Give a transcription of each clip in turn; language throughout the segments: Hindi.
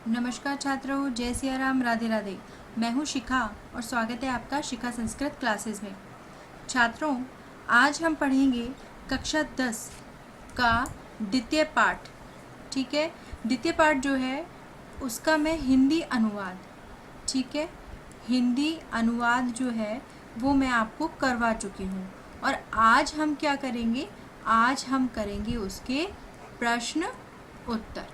नमस्कार छात्रों, जय सिया राम, राधे राधे। मैं हूँ शिखा और स्वागत है आपका शिखा संस्कृत क्लासेस में। छात्रों, आज हम पढ़ेंगे कक्षा 10 का द्वितीय पाठ। ठीक है, द्वितीय पाठ जो है उसका मैं हिंदी अनुवाद, ठीक है, हिंदी अनुवाद जो है वो मैं आपको करवा चुकी हूँ। और आज हम क्या करेंगे, आज हम करेंगे उसके प्रश्न उत्तर।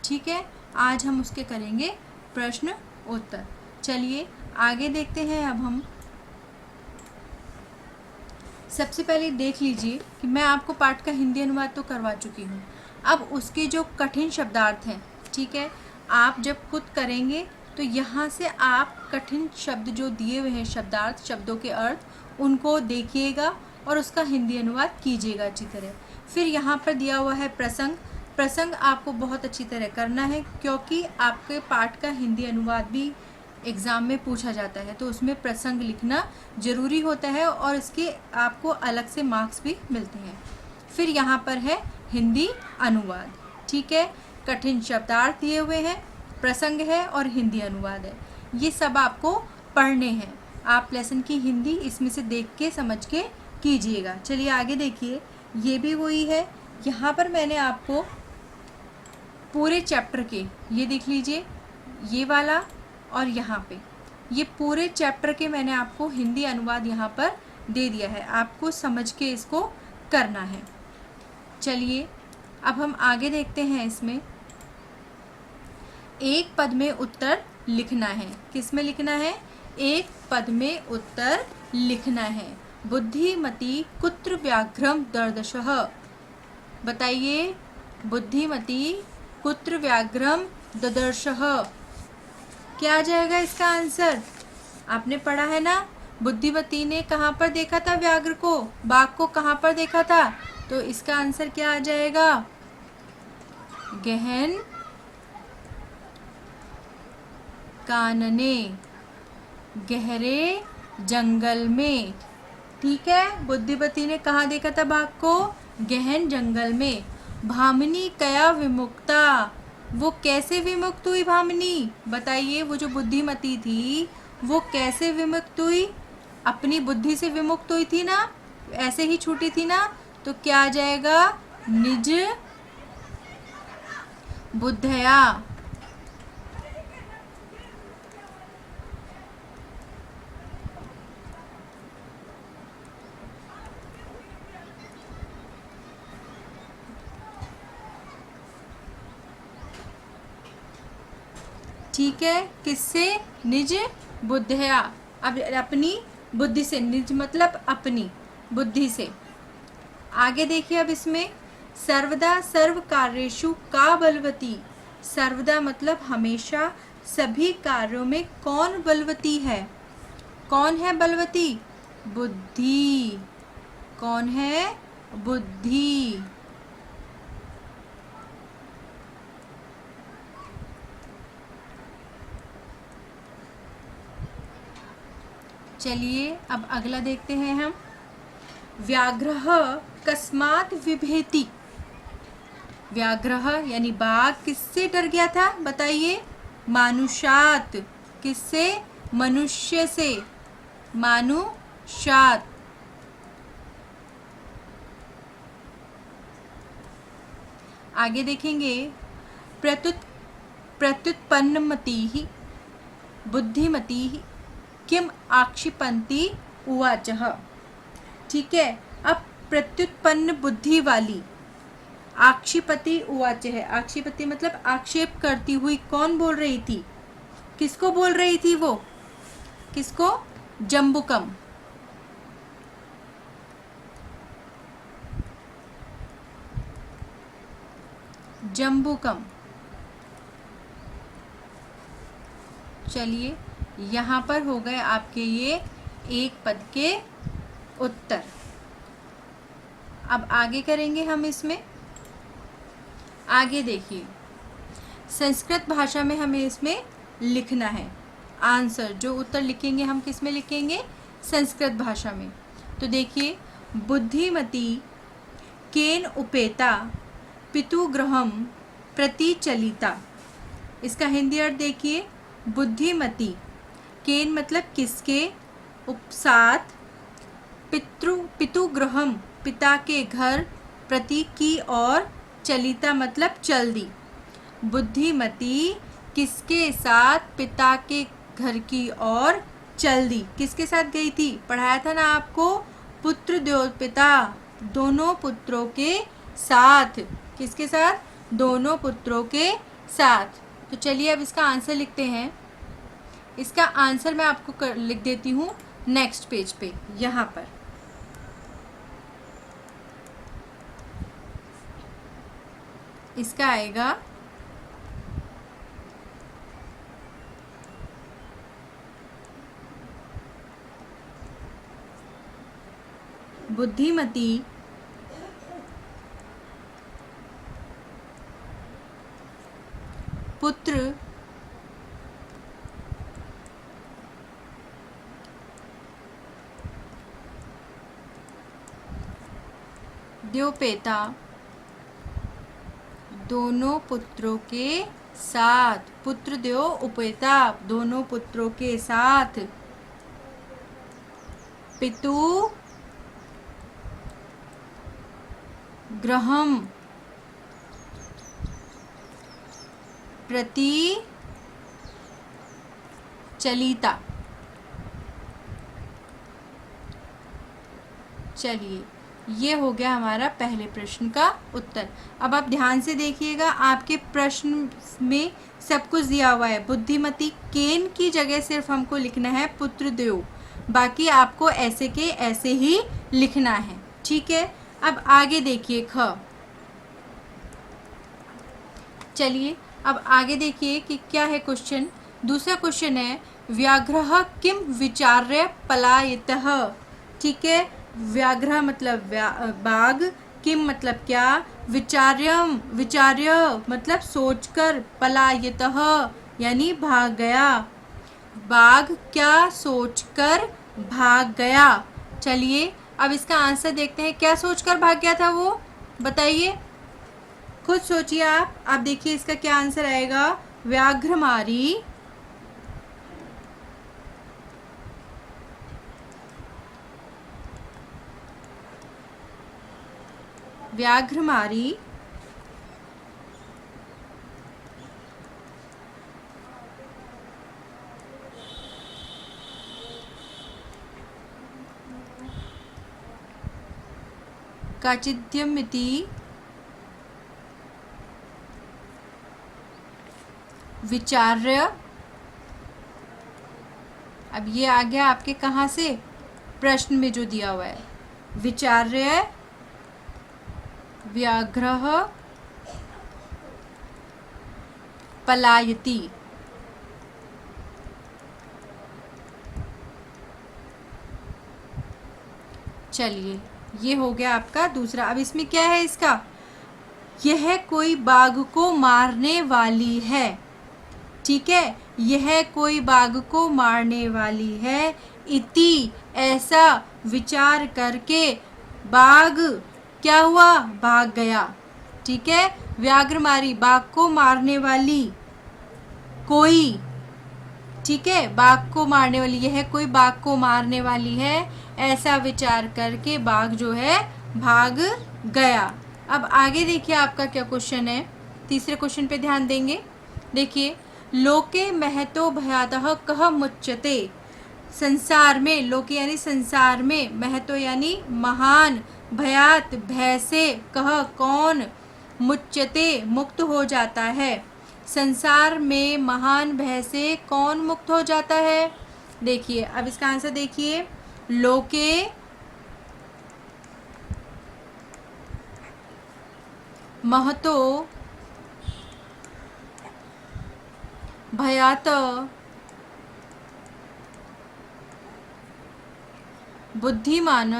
ठीक है, आज हम उसके करेंगे प्रश्न उत्तर। चलिए आगे देखते हैं। अब हम सबसे पहले देख लीजिए कि मैं आपको पाठ का हिंदी अनुवाद तो करवा चुकी हूँ। अब उसके जो कठिन शब्दार्थ हैं, ठीक है, आप जब खुद करेंगे तो यहाँ से आप कठिन शब्द जो दिए हुए हैं, शब्दार्थ, शब्दों के अर्थ, उनको देखिएगा और उसका हिंदी अनुवाद कीजिएगा अच्छी तरह। फिर यहाँ पर दिया हुआ है प्रसंग। प्रसंग आपको बहुत अच्छी तरह करना है क्योंकि आपके पाठ का हिंदी अनुवाद भी एग्ज़ाम में पूछा जाता है, तो उसमें प्रसंग लिखना ज़रूरी होता है और इसके आपको अलग से मार्क्स भी मिलते हैं। फिर यहाँ पर है हिंदी अनुवाद, ठीक है, कठिन शब्दार्थ दिए हुए हैं, प्रसंग है और हिंदी अनुवाद है। ये सब आपको पढ़ने हैं। आप लेसन की हिंदी इसमें से देख के समझ के कीजिएगा। चलिए आगे देखिए, ये भी वही है। यहाँ पर मैंने आपको पूरे चैप्टर के, ये देख लीजिए, ये वाला और यहाँ पे ये पूरे चैप्टर के मैंने आपको हिंदी अनुवाद यहाँ पर दे दिया है। आपको समझ के इसको करना है। चलिए अब हम आगे देखते हैं। इसमें एक पद में उत्तर लिखना है। किस में लिखना है? एक पद में उत्तर लिखना है। बुद्धिमती कुत्र व्याघ्रम दर्दशः। बताइए, बुद्धिमती कुत्र व्याघ्रम ददर्शः, क्या आ जाएगा इसका आंसर? आपने पढ़ा है ना, बुद्धिमती ने कहाँ पर देखा था व्याघ्र को, बाघ को कहाँ पर देखा था? तो इसका आंसर क्या आ जाएगा? गहन कानने, गहरे जंगल में। ठीक है, बुद्धिमती ने कहाँ देखा था बाघ को? गहन जंगल में। भामिनी कया विमुक्ता, वो कैसे विमुक्त हुई भामिनी? बताइए, वो जो बुद्धिमती थी वो कैसे विमुक्त हुई? अपनी बुद्धि से विमुक्त हुई थी ना, ऐसे ही छूटी थी ना। तो क्या आ जाएगा? निज बुद्धया। ठीक है, किससे? निज बुद्धया, अब अपनी बुद्धि से। निज मतलब अपनी बुद्धि से। आगे देखिए, अब इसमें सर्वदा सर्व कार्येषु का बलवती। सर्वदा मतलब हमेशा, सभी कार्यों में कौन बलवती है? कौन है बलवती? बुद्धि। कौन है? बुद्धि। चलिए अब अगला देखते हैं हम। व्याघ्रः कस्मात् विभेति। व्याघ्रः यानी बाघ किससे डर गया था? बताइए। मानुषात्, किससे? मनुष्य से। मानुषात्। आगे देखेंगे, प्रत्युत्पन्नमतिः बुद्धिमतिः किम आक्षिपन्ति उवाचः। ठीक है, अब प्रत्युत्पन्न बुद्धि वाली आक्षिपति उवाच है। आक्षिपति मतलब आक्षेप करती हुई कौन बोल रही थी? किसको बोल रही थी वो? किसको? जम्बुकम। जम्बुकम। चलिए, यहाँ पर हो गए आपके ये एक पद के उत्तर। अब आगे करेंगे हम इसमें। आगे देखिए, संस्कृत भाषा में हमें इसमें लिखना है आंसर। जो उत्तर लिखेंगे हम किस में लिखेंगे? संस्कृत भाषा में। तो देखिए, बुद्धिमती केन उपेता पितुगृहम प्रति चलिता। इसका हिंदी अर्थ देखिए, बुद्धिमती। केन मतलब किसके, उपसात, पितुगृहम पिता के घर, प्रति की और, चलिता मतलब चल दी। बुद्धिमती किसके साथ पिता के घर की ओर चल दी, किसके साथ गई थी, पढ़ाया था ना आपको, पुत्र द्योपिता, दोनों पुत्रों के साथ। किसके साथ, दोनों पुत्रों के साथ। तो चलिए अब इसका आंसर लिखते हैं। इसका आंसर मैं आपको लिख देती हूँ नेक्स्ट पेज पे, यहाँ पर। इसका आएगा बुद्धिमती पुत्र द्योपेता दोनों पुत्रों के साथ, पुत्र द्यो उपेता दोनों पुत्रों के साथ, पितु ग्रहम प्रति चलिता। चलिए ये हो गया हमारा पहले प्रश्न का उत्तर। अब आप ध्यान से देखिएगा, आपके प्रश्न में सब कुछ दिया हुआ है। बुद्धिमती केन की जगह सिर्फ हमको लिखना है पुत्रदेव, बाकी आपको ऐसे के ऐसे ही लिखना है, ठीक है। अब आगे देखिए ख। चलिए अब आगे देखिए कि क्या है क्वेश्चन। दूसरा क्वेश्चन है, व्याघ्रः किम विचार्य पलायितः। ठीक है, व्याघ्र मतलब बाघ, किम मतलब क्या, विचार्यम विचार्य मतलब सोचकर, पलायितः यानी भाग गया। बाघ क्या सोचकर भाग गया। चलिए अब इसका आंसर देखते हैं, क्या सोचकर भाग गया था वो, बताइए, खुद सोचिए आप देखिए इसका क्या आंसर आएगा। व्याघ्रमारी व्याघ्रमारी काचिद्यमिति विचार्य। अब ये आ गया आपके कहाँ से, प्रश्न में जो दिया हुआ है, विचार्य व्याघ्रः पलायति। चलिए ये हो गया आपका दूसरा। अब इसमें क्या है इसका, यह कोई बाघ को मारने वाली है। ठीक है, यह कोई बाघ को मारने वाली है, इति ऐसा विचार करके बाघ क्या हुआ, भाग गया। ठीक है, व्याघ्रमारी बाघ को मारने वाली, कोई, ठीक है, बाघ को मारने वाली, यह कोई बाघ को मारने वाली है, ऐसा विचार करके बाघ जो है भाग गया। अब आगे देखिए आपका क्या क्वेश्चन है, तीसरे क्वेश्चन पे ध्यान देंगे। देखिए, लोके महतो भयातः कह मुच्यते। संसार में, लोके यानी संसार में, महतो यानी महान, भयात भय से, कह कौन, मुच्यते मुक्त हो जाता है। संसार में महान भय से कौन मुक्त हो जाता है। देखिए अब इसका आंसर देखिए, लोके महतो भयात बुद्धिमान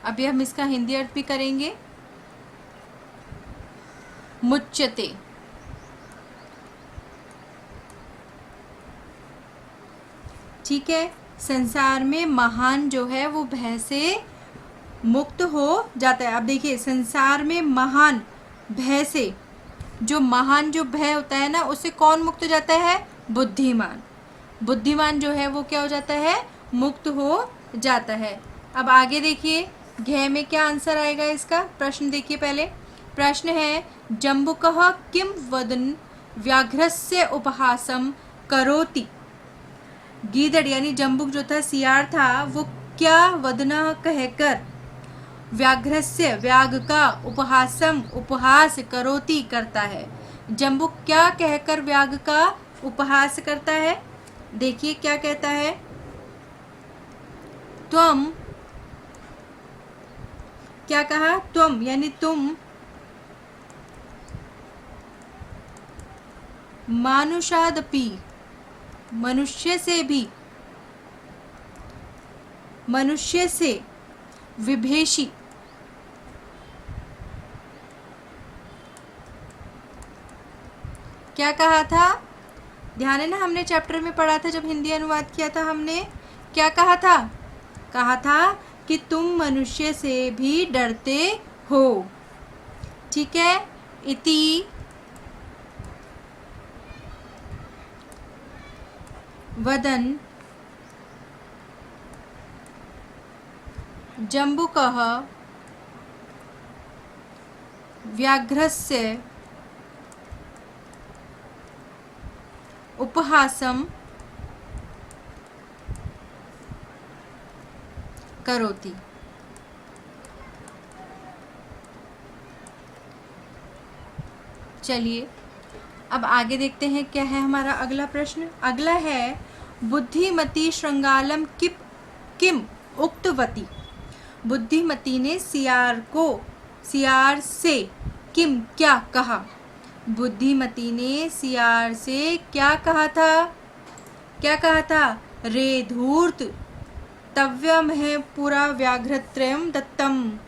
अभी हम इसका हिंदी अर्थ भी करेंगे, मुच्यते। ठीक है, संसार में महान जो है वो भय से मुक्त हो जाता है। अब देखिए, संसार में महान भय से, जो महान जो भय होता है ना, उससे कौन मुक्त हो जाता है? बुद्धिमान। बुद्धिमान जो है वो क्या हो जाता है? मुक्त हो जाता है। अब आगे देखिए, घ में क्या आंसर आएगा इसका? प्रश्न देखिए पहले। प्रश्न है, जम्बुकः किम वदन व्याघ्रस्य उपहासम करोति। गीदड़ यानी जम्बुक जो था, सियार था, वो क्या वदना कहकर व्याघ्रस्य व्याघ का उपहासम उपहास करोति करता है। जम्बुक क्या कहकर व्याघ का उपहास करता है? देखिए क्या कहता है, त्वम, क्या कहा? त्वम यानी तुम, मानुषादपि, मनुष्य से भी, मनुष्य से विभेषी, क्या कहा था? ध्यान है ना, हमने चैप्टर में पढ़ा था जब हिंदी अनुवाद किया था हमने, क्या कहा था? कहा था कि तुम मनुष्य से भी डरते हो। ठीक है। इति वदन जम्बुकः व्याघ्रस्य उपहासम करोति। चलिए अब आगे देखते हैं क्या है हमारा अगला प्रश्न। अगला है, बुद्धिमती श्रृंगालम किम उक्तवती। बुद्धिमती ने सियार से किम क्या कहा। बुद्धिमती ने सियार से क्या कहा था? क्या कहा था? रे धूर्त तव्यम है पूरा व्याघ्रत्रयम दत्तम।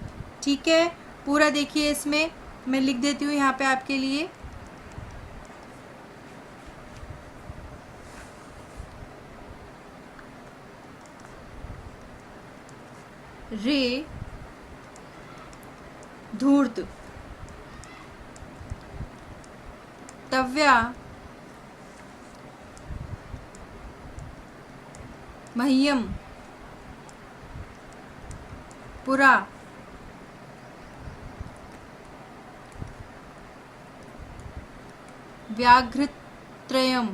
ठीक है, पूरा देखिए, इसमें मैं लिख देती हूँ यहाँ पे आपके लिए। रे धूर्त तव्या मह्यम पुरा व्याघ्रत्रयम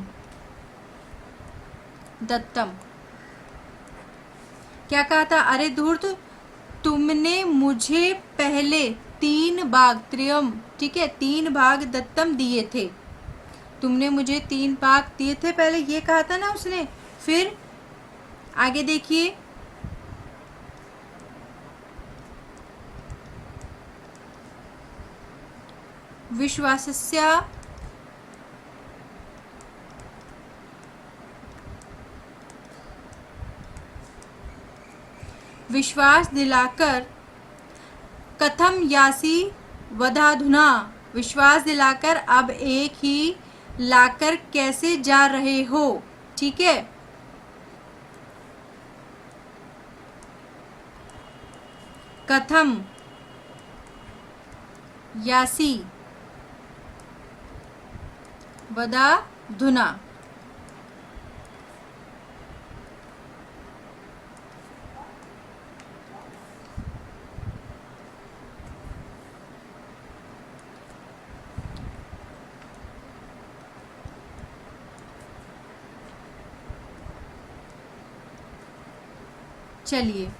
दत्तम। क्या कहा था? अरे धूर्त, तुमने मुझे पहले 3 भाग, त्रयम, ठीक है, 3 भाग दत्तम दिए थे। तुमने मुझे 3 भाग दिए थे पहले, ये कहा था ना उसने। फिर आगे देखिए, विश्वासस्य विश्वास दिलाकर कथम यासी वधाधुना। विश्वास दिलाकर अब एक ही लाकर कैसे जा रहे हो। ठीक है, कथम यासी वधाधुना। चलिए,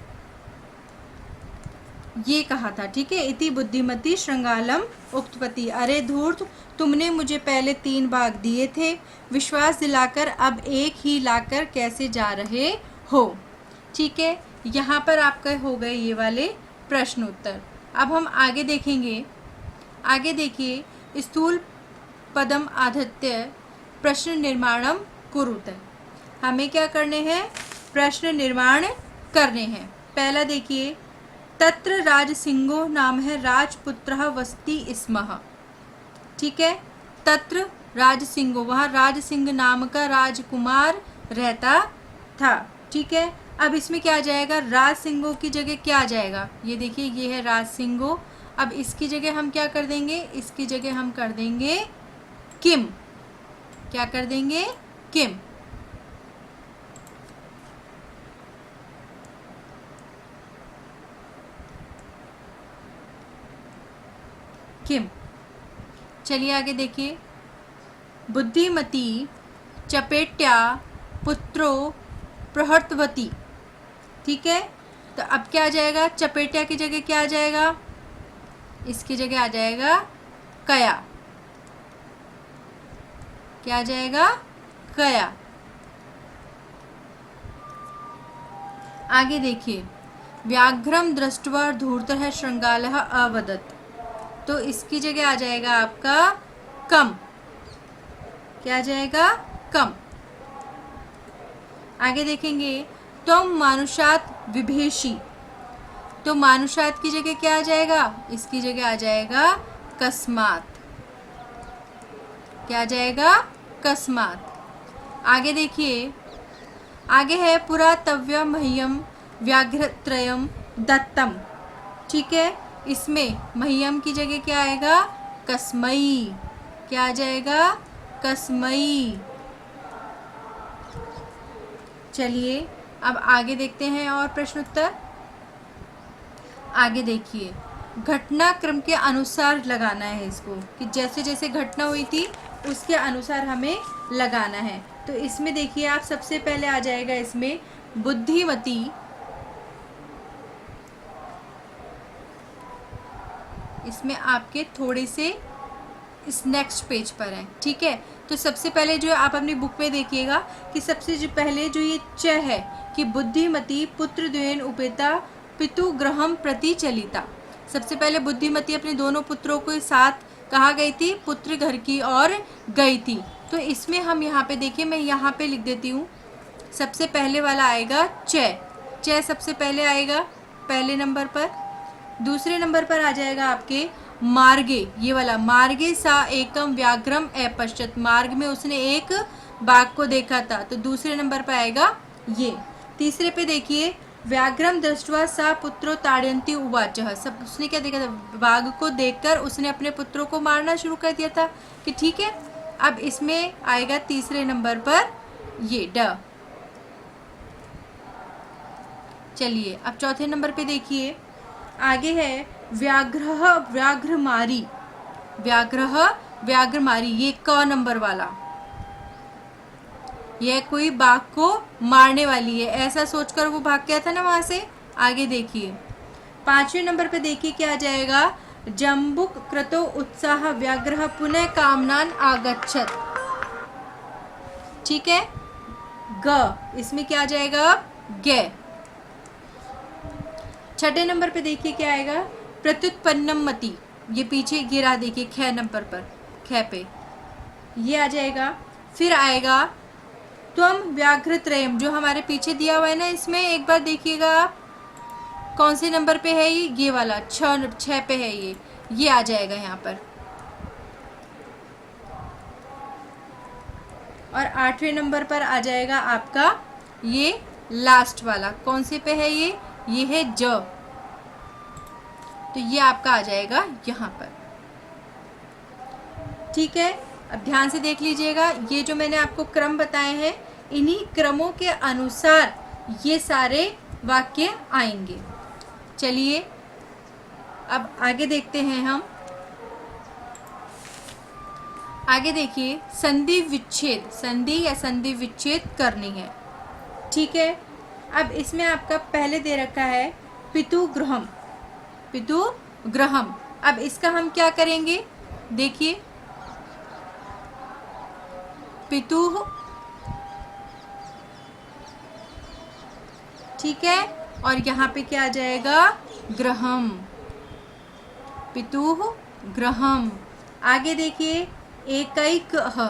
ये कहा था। ठीक है, इति बुद्धिमती श्रृंगालम उक्तवती। अरे धूर्त, तुमने मुझे पहले 3 भाग दिए थे, विश्वास दिलाकर अब एक ही लाकर कैसे जा रहे हो। ठीक है, यहाँ पर आपका हो गए ये वाले प्रश्न उत्तर। अब हम आगे देखेंगे। आगे देखिए, स्थूल पदम आधत्य प्रश्न निर्माणम कुरुत। हमें क्या करने हैं? प्रश्न निर्माण करने हैं। पहला देखिए, तत्र राजसिंहो नाम है राजपुत्रः वसति स्मः। ठीक है, तत्र राजसिंहो, वहाँ राजसिंह नाम का राजकुमार रहता था। ठीक है, अब इसमें क्या आ जाएगा, राज सिंगो की जगह क्या आ जाएगा, ये देखिए ये है राज सिंगो। अब इसकी जगह हम क्या कर देंगे, इसकी जगह हम कर देंगे किम। क्या कर देंगे, किम। किम। चलिए आगे देखिए, बुद्धिमती चपेट्या पुत्रो प्रहर्तवती। ठीक है, तो अब क्या आ जाएगा, चपेट्या की जगह क्या आ जाएगा, इसकी जगह आ जाएगा कया। क्या आ जाएगा, कया। आगे देखिए, व्याघ्रम दृष्ट्वा धूर्तः श्रृंगालः अवदत्, तो इसकी जगह आ जाएगा आपका कम। क्या आ जाएगा, कम। आगे देखेंगे, तुम मानुषात विभेषी, तो मानुषात की जगह क्या आ जाएगा, इसकी जगह आ जाएगा कस्मात। क्या आ जाएगा, कस्मात। आगे देखिए, आगे है पुरातव्य मह्यम व्याघ्रत्रयम दत्तम। ठीक है, इसमें मह्यम की जगह क्या आएगा, कस्मई। क्या आ जाएगा, कस्मई। चलिए अब आगे देखते हैं और प्रश्न उत्तर। आगे देखिए, घटनाक्रम के अनुसार लगाना है इसको, कि जैसे जैसे घटना हुई थी उसके अनुसार हमें लगाना है। तो इसमें देखिए आप, सबसे पहले आ जाएगा इसमें बुद्धिमती। इसमें आपके थोड़े से इस नेक्स्ट पेज पर हैं। ठीक है, तो सबसे पहले जो आप अपनी बुक में देखिएगा कि सबसे जो पहले जो ये च है कि बुद्धिमती पुत्र द्वयेन उपेता पितु ग्रहम प्रति चलिता। सबसे पहले बुद्धिमती अपने दोनों पुत्रों के साथ कहाँ गई थी, पुत्र घर की ओर गई थी। तो इसमें हम यहाँ पे देखिए, मैं यहाँ पे लिख देती हूँ, सबसे पहले वाला आएगा च। च सबसे पहले आएगा पहले नंबर पर। दूसरे नंबर पर आ जाएगा आपके मार्गे, ये वाला मार्गे सा एकम व्याघ्रम अपश्यत, मार्ग में उसने एक बाघ को देखा था, तो दूसरे नंबर पर आएगा ये। तीसरे पे देखिए, व्याघ्रम दृष्ट्वा सा पुत्रो ताड़यंती उवाच, सब उसने क्या देखा था, बाघ को देखकर उसने अपने पुत्रों को मारना शुरू कर दिया था। कि ठीक है, अब इसमें आएगा तीसरे नंबर पर ये ड। चलिए अब चौथे नंबर पे देखिए, आगे है व्याघ्रह व्याघ्रमारी। व्याघ्रह व्याघ्रमारी, ये क नंबर वाला, यह कोई बाघ को मारने वाली है, ऐसा सोचकर वो भाग गया था ना वहां से। आगे देखिए, पांचवें नंबर पे देखिए क्या आ जाएगा, जम्बुक क्रतो उत्साह व्याघ्रह पुनः कामनान आगच्छत। ठीक है, ग, इसमें क्या आ जाएगा, गे। छठे नंबर पे देखिए क्या आएगा, प्रत्युत्पन्नम मति, ये पीछे गिरा देखिए ख नंबर पर, ख पे ये आ जाएगा। फिर आएगा त्वम व्याघ्रत्रयम, जो हमारे पीछे दिया हुआ है ना, इसमें एक बार देखिएगा आप कौन से नंबर पे है, ये वाला छः पे है, ये आ जाएगा यहाँ पर। और आठवें नंबर पर आ जाएगा आपका ये लास्ट वाला, कौन से पे है ये है ज, तो ये आपका आ जाएगा यहाँ पर। ठीक है, अब ध्यान से देख लीजिएगा, ये जो मैंने आपको क्रम बताए हैं, इन्हीं क्रमों के अनुसार ये सारे वाक्य आएंगे। चलिए अब आगे देखते हैं हम। आगे देखिए, संधि विच्छेद, संधि या संधि विच्छेद करनी है। ठीक है, अब इसमें आपका पहले दे रखा है पितु ग्रहम, पितु ग्रहम। अब इसका हम क्या करेंगे, देखिए पितु, ठीक है, और यहाँ पे क्या आ जाएगा, ग्रहम, पितु ग्रहम। आगे देखिए एकैक ह,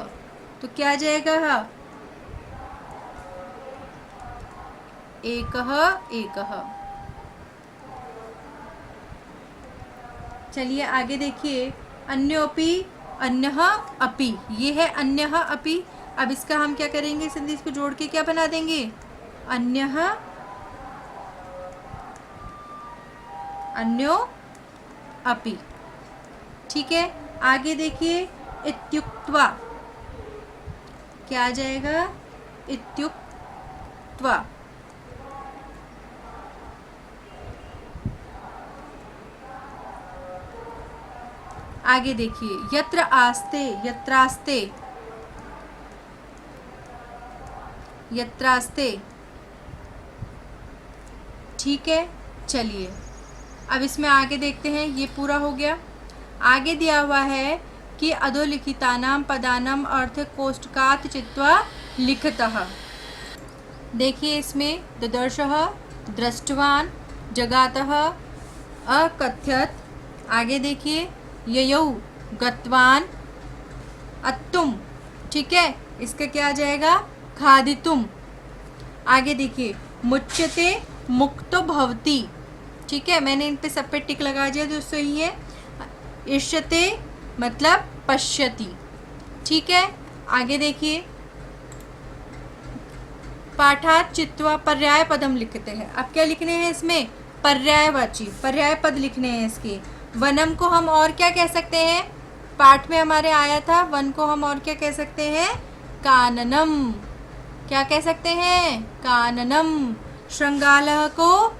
तो क्या आ जाएगा ह, एकह एकह। चलिए आगे देखिए, अन्योपि अन्यः अपि, ये है अन्यः अपि। अब इसका हम क्या करेंगे, संधि को जोड़ के क्या बना देंगे, अन्यः अन्यो अपि। ठीक है, आगे देखिए इत्युक्त्वा, क्या आ जाएगा? इत्युक्त्वा। आगे देखिए यत्र आस्ते, यत्रास्ते, यत्रास्ते। ठीक है, चलिए अब इसमें आगे देखते हैं। ये पूरा हो गया। आगे दिया हुआ है कि अधोलिखितानां पदानां अर्थ कोष्टकात् चित्वा लिखतः। देखिए इसमें ददर्शः, दृष्टवान, जगातः, अकथ्यत। आगे देखिए ययौ, गतवान, अत्तुम। ठीक है, इसका क्या आ जाएगा? खादितुम। आगे देखिए मुच्यते, मुक्तो भवति। ठीक है, मैंने इन पे सब पे टिक लगा दिया जो सही है। इष्यते मतलब पश्यति। ठीक है, आगे देखिए पाठात चित्वा पर्याय पदम लिखते हैं। अब क्या लिखने हैं इसमें? पर्यायवाची, पर्याय पद लिखने हैं इसके। वनम को हम और क्या कह सकते हैं? पाठ में हमारे आया था, वन को हम और क्या कह सकते हैं? काननम। क्या कह सकते हैं? काननम। श्रृंगालः को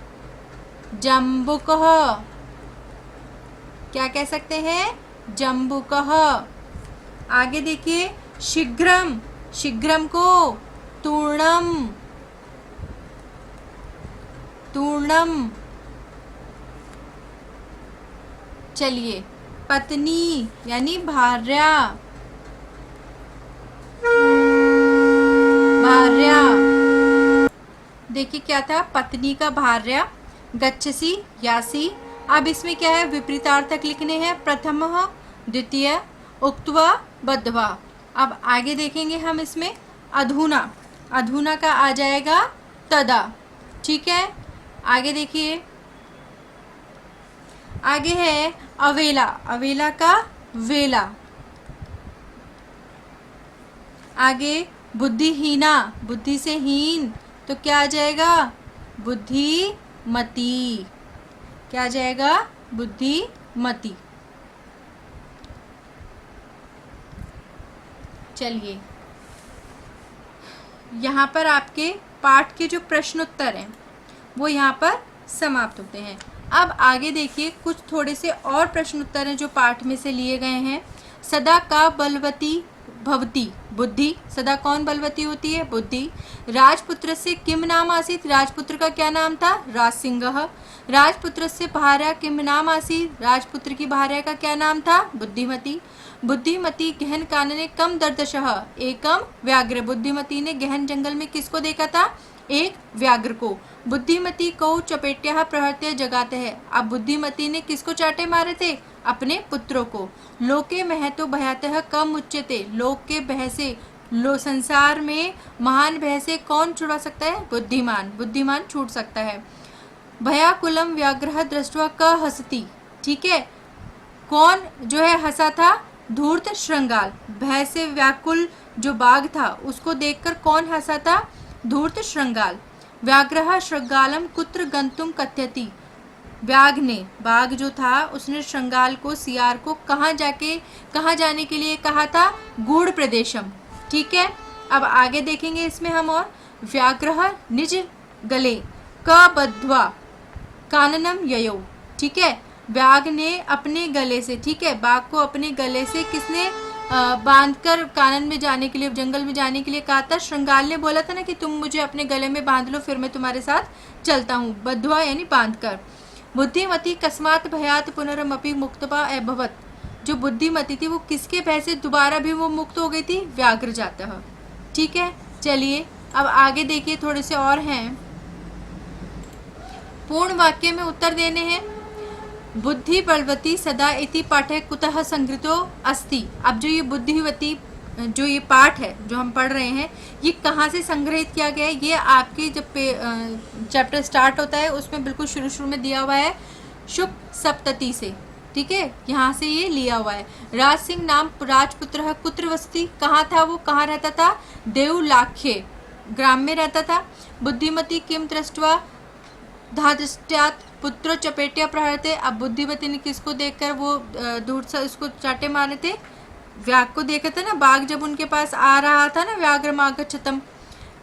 जम्बुकः। क्या कह सकते हैं? जम्बुकः। आगे देखिए शीघ्रम, शीघ्रम को तूर्णम, तूर्णम। चलिए पत्नी यानी भार्या, भार्या। देखिए क्या था? पत्नी का भार्या। गच्छसि, यासी। अब इसमें क्या है? विपरीतार्थक लिखने हैं। प्रथमः, द्वितीय, उक्त्वा, बद्ध्वा। अब आगे देखेंगे हम इसमें अधुना, अधुना का आ जाएगा तदा। ठीक है, आगे देखिए आगे है अवेला, अवेला का वेला। आगे बुद्धिहीना, बुद्धि से हीन, तो क्या आ जाएगा? बुद्धिमती। क्या आ जाएगा? बुद्धिमती। चलिए यहाँ पर आपके पाठ के जो प्रश्नोत्तर हैं वो यहाँ पर समाप्त होते हैं। अब आगे देखिए कुछ थोड़े से और प्रश्नोत्तर हैं जो पाठ में से लिए गए हैं। सदा का बलवती भवती, बुद्धि। सदा कौन बलवती होती है? बुद्धि। राजपुत्र से किम नाम आसीत, राजपुत्र का क्या नाम था? राजसिंहः। राजपुत्र से भार्या किम नाम आसीत, राजपुत्र की भार्या का क्या नाम था? बुद्धिमती। बुद्धिमती गहन कानने कम दर्दशः एकम व्याघ्र, बुद्धिमती ने गहन जंगल में किसको देखा था? एक व्याघ्र को। बुद्धिमती को चपेट्या प्रहत्य जगाते हैं। अब बुद्धिमती ने किसको चाटे मारे थे? अपने पुत्रों को। लोके महतो भयातः कम उच्यते, लोक के भय से, लो संसार में महान भय से कौन छुड़ा सकता है? बुद्धिमान, बुद्धिमान छूट सकता है। भयाकुलम व्याघ्र दृष्ट्वा क हसती। ठीक है, कौन जो है हंसा था? धूर्त श्रृंगाल। भय से व्याकुल जो बाघ था उसको देखकर कौन हंसा था? धूर्त श्रृंगाल। व्याघ्रः श्रृंगालम कुत्र गंतुम कथयति, व्याघ्र ने, बाघ जो था उसने श्रृंगाल को, सियार को कहाँ जाने के लिए कहा था? गूढ़ प्रदेशम। ठीक है, अब आगे देखेंगे इसमें हम और। व्याघ्रः निज गले क बद्ध्वा काननम ययौ। ठीक है, व्याघ्र ने अपने गले से, ठीक है, बाघ को अपने गले से किसने बांधकर कानन में जाने के लिए, जंगल में जाने के लिए कहा था? श्रृंगाल ने बोला था ना कि तुम मुझे अपने गले में बांध लो फिर मैं तुम्हारे साथ चलता हूँ। बद्ध्वा यानी बांधकर। बुद्धिमती कस्मात भयात पुनरमपि मुक्तवा अभवत, जो बुद्धिमती थी वो किसके भय से दोबारा भी वो मुक्त हो गई थी? व्याघ्र जातः। ठीक है, चलिए अब आगे देखिए थोड़े से और हैं। पूर्ण वाक्य में उत्तर देने हैं। बुद्धि बलवती सदा इति पाठे कुतः संग्रहितो अस्ति। अब जो ये बुद्धिवती जो ये पाठ है जो हम पढ़ रहे हैं ये कहाँ से संग्रहित किया गया है? ये आपके जब चैप्टर स्टार्ट होता है उसमें बिल्कुल शुरू में दिया हुआ है, शुक सप्तति से। ठीक है, यहाँ से ये लिया हुआ है। राज सिंह नाम राजपुत्र कुत्र वसति, कहाँ था वो, कहाँ रहता था? देवलाख्य ग्राम में रहता था। बुद्धिमती किम दृष्ट्वा धादृष्ट्यात् पुत्रो चपेटिया प्रहरते। अब बुद्धिमती ने किसको देखकर वो दूर से उसको चाटे मारे थे? व्याघ्र को देखे थे ना, बाघ जब उनके पास आ रहा था ना, व्याघ्र आगच्छतम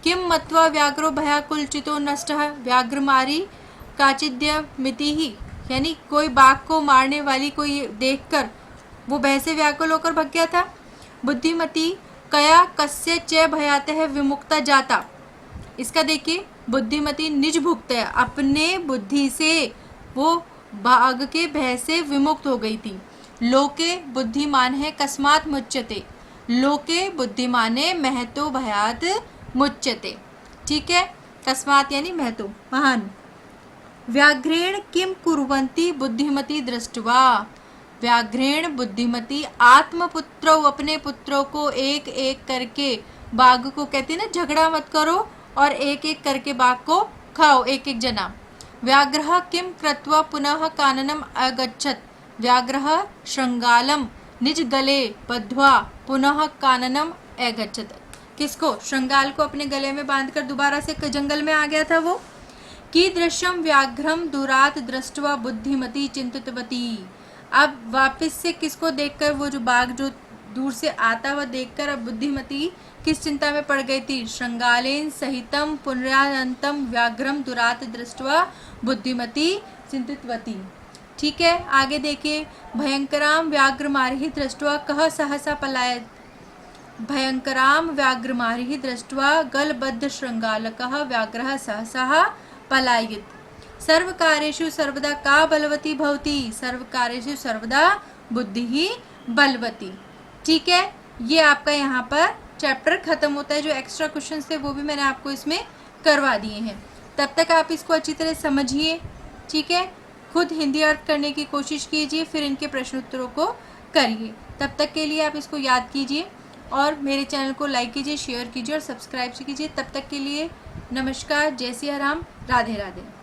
किम मत्वा व्याघ्रो भयाकुलचितो नष्टः। व्याघ्र मारी काचिद्य मिति ही, यानी कोई बाघ को मारने वाली कोई देखकर वो भय से व्याकुल होकर भग गया था। बुद्धिमती कया कस्य च भयाते है विमुक्ता जाता। इसका देखिए, बुद्धिमती निज भुक्त है, अपने बुद्धि से वो बाघ के भय से विमुक्त हो गई थी। लोके बुद्धिमान है कस्मात मुच्यते। लोके बुद्धिमाने महतो भयात मुच्यते। ठीक है, कस्मात यानी महतो, महान। व्याघ्रेण किम कुर्वन्ति बुद्धिमती दृष्ट्वा। व्याघ्रेण बुद्धिमती आत्मपुत्रो, अपने पुत्रों को एक एक करके, बाघ को कहती ना झगड़ा मत करो और एक एक करके बाघ को खाओ, एक एक जना। व्याघ्रः किम कृत्वा पुनः काननम अगच्छत्। व्याघ्रः श्रृंगालम निज गले बद्ध्वा पुनः काननम अगच्छत्। किसको? श्रृंगाल को अपने गले में बांधकर दोबारा से जंगल में आ गया था वो। कीदृशं व्याघ्रम दुरात दृष्ट्वा बुद्धिमती चिंतितवती। अब वापस से किसको देखकर, वो जो बाघ जो दूर से आता हुआ देखकर अब बुद्धिमती किस चिंता में पड़ गई थी? श्रृंगालेन सहितम पुनरानंतम व्याघ्रम दुरात दृष्ट्वा बुद्धिमती चिंतितवती। ठीक है, आगे देखिए। भयंकराम व्याघ्रमारिहि दृष्ट्वा कह सहसा पलायत। भयंकराम व्याघ्रमारिहि दृष्ट्वा गलबद्ध श्रृंगालकः व्याघ्रः सहसा पलायित। सर्वकार्येषु सर्वदा का बलवती भवति। सर्वकार्येषु सर्वदा बुद्धि ही बलवती। ठीक है, ये आपका यहाँ पर चैप्टर खत्म होता है। जो एक्स्ट्रा क्वेश्चंस थे वो भी मैंने आपको इसमें करवा दिए हैं। तब तक आप इसको अच्छी तरह समझिए। ठीक है, खुद हिंदी अर्थ करने की कोशिश कीजिए, फिर इनके प्रश्न उत्तरों को करिए। तब तक के लिए आप इसको याद कीजिए और मेरे चैनल को लाइक कीजिए, शेयर कीजिए और सब्सक्राइब कीजिए। तब तक के लिए नमस्कार, जय सिया राम, राधे राधे।